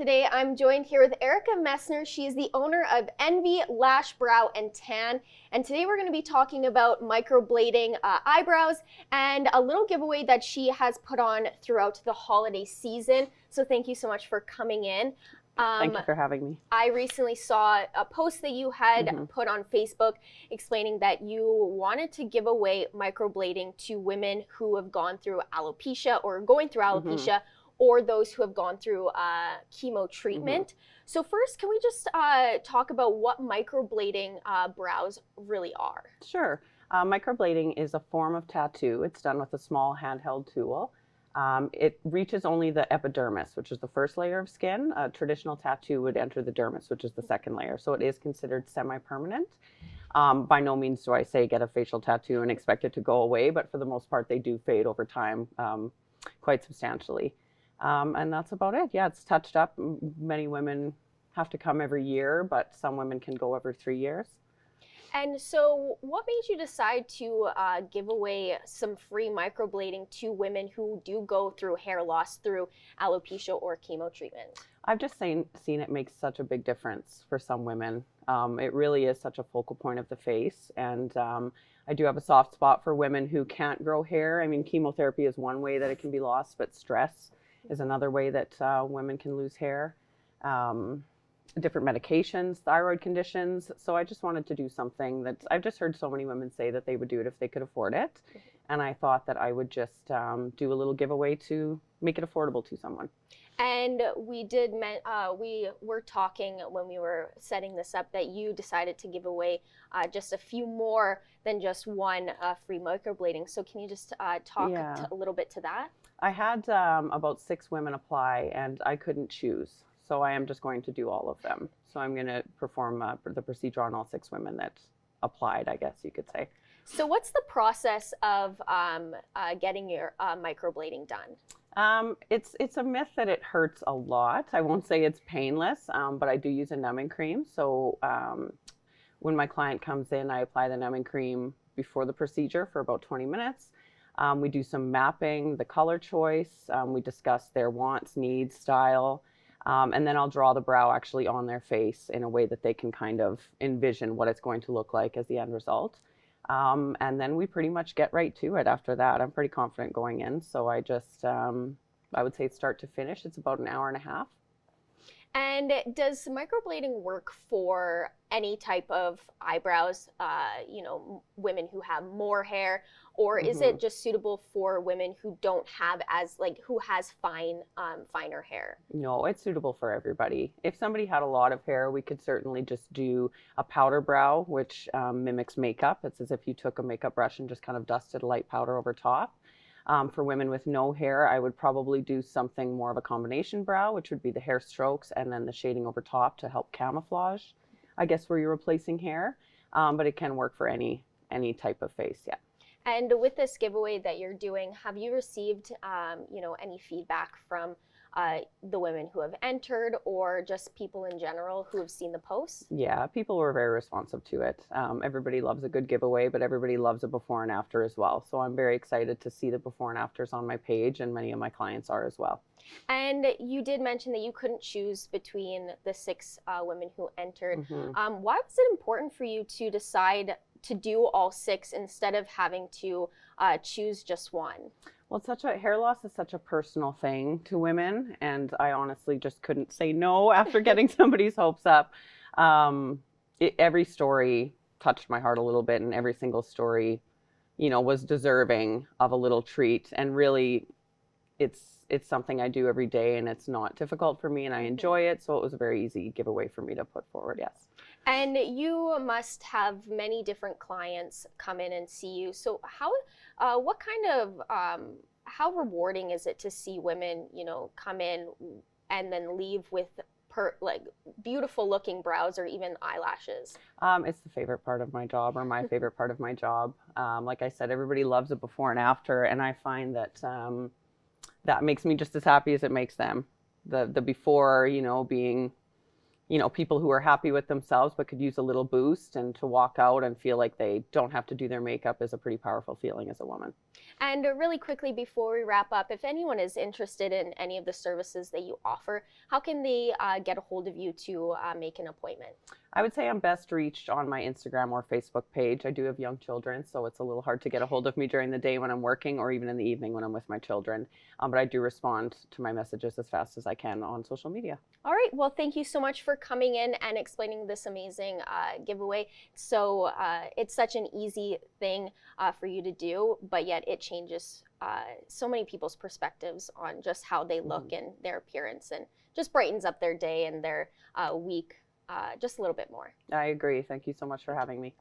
Today I'm joined here with Erika Messner. She is the owner of Envy Lash, Brow, and Tan. And today we're going to be talking about microblading eyebrows and a little giveaway that she has put on throughout the holiday season. So thank you so much for coming in. Thank you for having me. I recently saw a post that you had put on Facebook explaining that you wanted to give away microblading to women who have gone through alopecia or going through alopecia, or those who have gone through chemo treatment. So first, can we just talk about what microblading brows really are? Sure. Microblading is a form of tattoo. It's done with a small handheld tool. It reaches only the epidermis, which is the first layer of skin. A traditional tattoo would enter the dermis, which is the second layer. So it is considered semi-permanent. By no means do I say get a facial tattoo and expect it to go away, but for the most part, they do fade over time quite substantially. And that's about it. Yeah, it's touched up. Many women have to come every year, but some women can go every 3 years. And so what made you decide to give away some free microblading to women who do go through hair loss through alopecia or chemo treatment? I've just seen it makes such a big difference for some women. It really is such a focal point of the face. And I do have a soft spot for women who can't grow hair. I mean, chemotherapy is one way that it can be lost, but stress is another way that women can lose hair. Different medications, thyroid conditions. So I just wanted to do something that I've just heard so many women say that they would do it if they could afford it. And I thought that I would just do a little giveaway to make it affordable to someone. And we were talking when we were setting this up that you decided to give away just a few more than just one free microblading. So can you just talk a little bit to that? I had about 6 women apply and I couldn't choose. So I am just going to do all of them. So I'm going to perform the procedure on all 6 women that applied, I guess you could say. So what's the process of getting your microblading done? It's a myth that it hurts a lot. I won't say it's painless, but I do use a numbing cream. So when my client comes in, I apply the numbing cream before the procedure for about 20 minutes. We do some mapping, the color choice. We discuss their wants, needs, style. And then I'll draw the brow actually on their face in a way that they can kind of envision what it's going to look like as the end result. And then we pretty much get right to it after that. I'm pretty confident going in. So I just, I would say start to finish, it's about an hour and a half. And does microblading work for any type of eyebrows, women who have more hair, or is it just suitable for women who don't have who has finer hair? No, it's suitable for everybody. If somebody had a lot of hair, we could certainly just do a powder brow, which mimics makeup. It's as if you took a makeup brush and just kind of dusted a light powder over top. For women with no hair, I would probably do something more of a combination brow, which would be the hair strokes and then the shading over top to help camouflage, I guess, where you're replacing hair. But it can work for any type of face, yeah. And with this giveaway that you're doing, have you received, any feedback from the women who have entered, or just people in general who have seen the posts? Yeah, people were very responsive to it. Everybody loves a good giveaway, but everybody loves a before and after as well. So I'm very excited to see the before and afters on my page, and many of my clients are as well. And you did mention that you couldn't choose between the 6 women who entered. Why was it important for you to decide to do all 6 instead of having to choose just one? Well, hair loss is such a personal thing to women, and I honestly just couldn't say no after getting somebody's hopes up. Every story touched my heart a little bit, and every single story, was deserving of a little treat. And really, it's something I do every day, and it's not difficult for me, and I enjoy it. So it was a very easy giveaway for me to put forward. Yes. And you must have many different clients come in and see you. So what kind of, how rewarding is it to see women, come in and then leave with beautiful looking brows or even eyelashes? It's the favorite part of my job, or my favorite part of my job. Like I said, everybody loves a before and after, and I find that that makes me just as happy as it makes them. The before, being people who are happy with themselves but could use a little boost, and to walk out and feel like they don't have to do their makeup is a pretty powerful feeling as a woman. And really quickly before we wrap up, if anyone is interested in any of the services that you offer, how can they get a hold of you to make an appointment? I would say I'm best reached on my Instagram or Facebook page. I do have young children, so it's a little hard to get a hold of me during the day when I'm working, or even in the evening when I'm with my children. But I do respond to my messages as fast as I can on social media. All right. Well, thank you so much for coming in and explaining this amazing giveaway. So it's such an easy thing for you to do, but yet it changes so many people's perspectives on just how they look and their appearance, and just brightens up their day and their week just a little bit more. I agree. Thank you so much for having me.